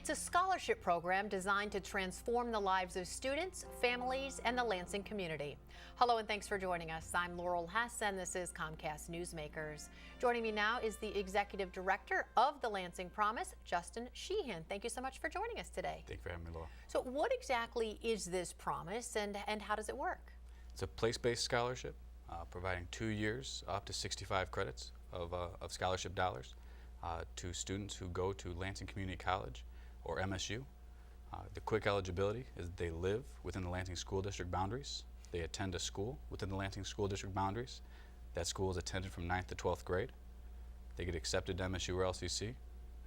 It's a scholarship program designed to transform the lives of students, families, and the Lansing community. Hello and thanks for joining us. I'm Laurel Hess and this is Comcast Newsmakers. Joining me now is the Executive Director of the Lansing Promise, Justin Sheehan. Thank you so much for joining us today. Thank you for having me, Laurel. So what exactly is this promise and how does it work? It's a place-based scholarship providing 2 years up to 65 credits of scholarship dollars to students who go to Lansing Community College or MSU. The quick eligibility is they live within the Lansing School District boundaries. They attend a school within the Lansing School District boundaries. That school is attended from 9th to 12th grade. They get accepted to MSU or LCC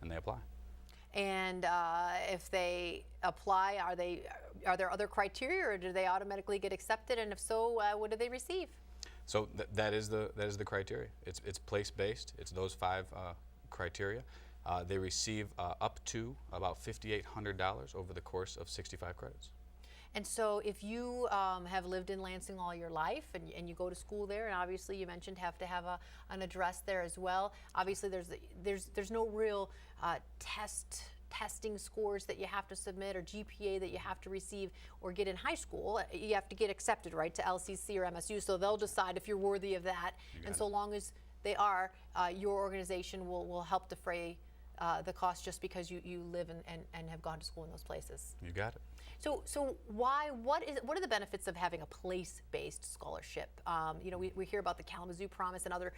and they apply. And if they apply, are there other criteria or do they automatically get accepted? And if so, what do they receive? So that is the criteria. It's place-based. It's those 5 criteria. They receive up to about $5,800 over the course of 65 credits. And so if you have lived in Lansing all your life and you go to school there, and obviously you mentioned have to have an address there as well, obviously there's no real testing scores that you have to submit or GPA that you have to receive or get in high school. You have to get accepted, right, to LCC or MSU, so they'll decide if you're worthy of that. And so long as they are, your organization will help defray the cost just because you live and have gone to school in those places. You got it. So what are the benefits of having a place-based scholarship? You know, we hear about the Kalamazoo Promise and other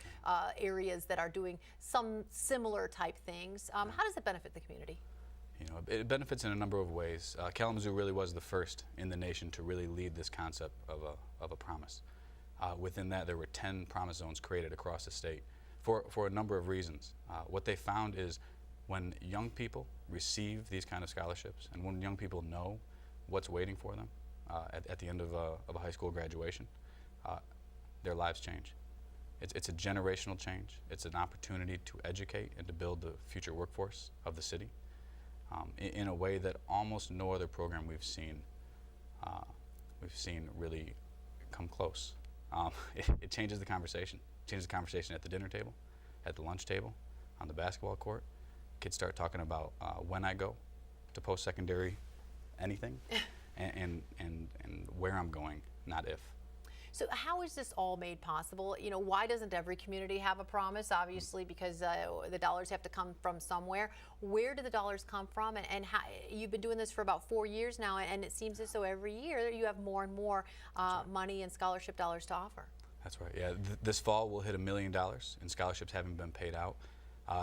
areas that are doing some similar type things. How does it benefit the community? You know, it benefits in a number of ways. Kalamazoo really was the first in the nation to really lead this concept of a promise. Within that, there were 10 promise zones created across the state for a number of reasons. What they found is when young people receive these kind of scholarships and when young people know what's waiting for them at the end of a high school graduation, their lives change. It's a generational change. It's an opportunity to educate and to build the future workforce of the city in a way that almost no other program we've seen really come close. It changes the conversation. It changes the conversation at the dinner table, at the lunch table, on the basketball court. Kids start talking about when I go to post-secondary anything and where I'm going, not if. So how is this all made possible? You know, why doesn't every community have a promise? Obviously, because the dollars have to come from somewhere. Where do the dollars come from? And how, you've been doing this for about 4 years now, and it seems as though every year you have more and more money and scholarship dollars to offer. That's right. Yeah, this fall we'll hit $1 million in scholarships having been paid out.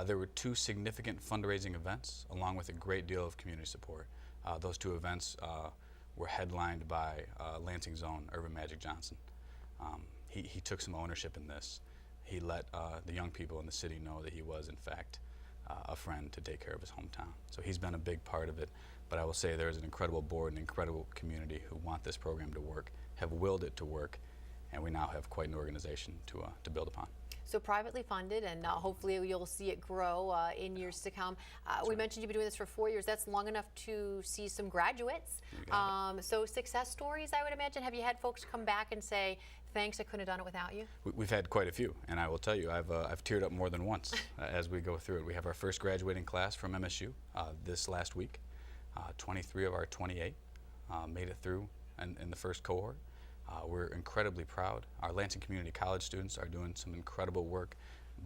There were 2 significant fundraising events along with a great deal of community support. Those 2 events were headlined by Lansing's own Urban Magic Johnson. He took some ownership in this. He let the young people in the city know that he was in fact a friend to take care of his hometown. So he's been a big part of it, but I will say there is an incredible board and incredible community who want this program to work, have willed it to work, and we now have quite an organization to build upon. So privately funded, and hopefully you'll see it grow in years to come. We mentioned you've been doing this for 4 years. That's long enough to see some graduates. So success stories, I would imagine. Have you had folks come back and say, thanks, I couldn't have done it without you? We've had quite a few, and I will tell you, I've teared up more than once as we go through it. We have our first graduating class from MSU this last week. 23 of our 28 made it through in the first cohort. We're incredibly proud. Our Lansing Community College students are doing some incredible work,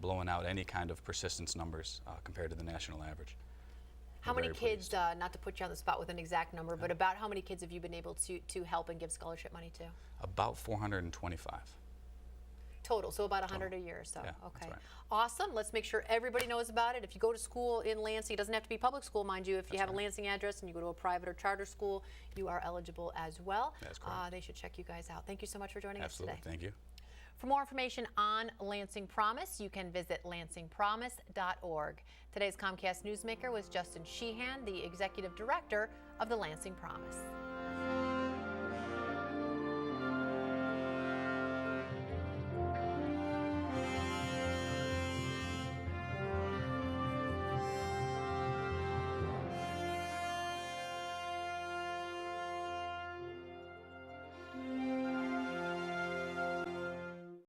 blowing out any kind of persistence numbers compared to the national average. How many kids, not to put you on the spot with an exact number, but about how many kids have you been able to help and give scholarship money to? About 425. Total, so about 100 a year or so. Yeah, okay, that's right. Awesome. Let's make sure everybody knows about it. If you go to school in Lansing, it doesn't have to be public school, mind you. If you have a Lansing address and you go to a private or charter school, you are eligible as well. That's correct. They should check you guys out. Thank you so much for joining us today. Absolutely, thank you. For more information on Lansing Promise, you can visit lansingpromise.org. Today's Comcast Newsmaker was Justin Sheehan, the Executive Director of the Lansing Promise.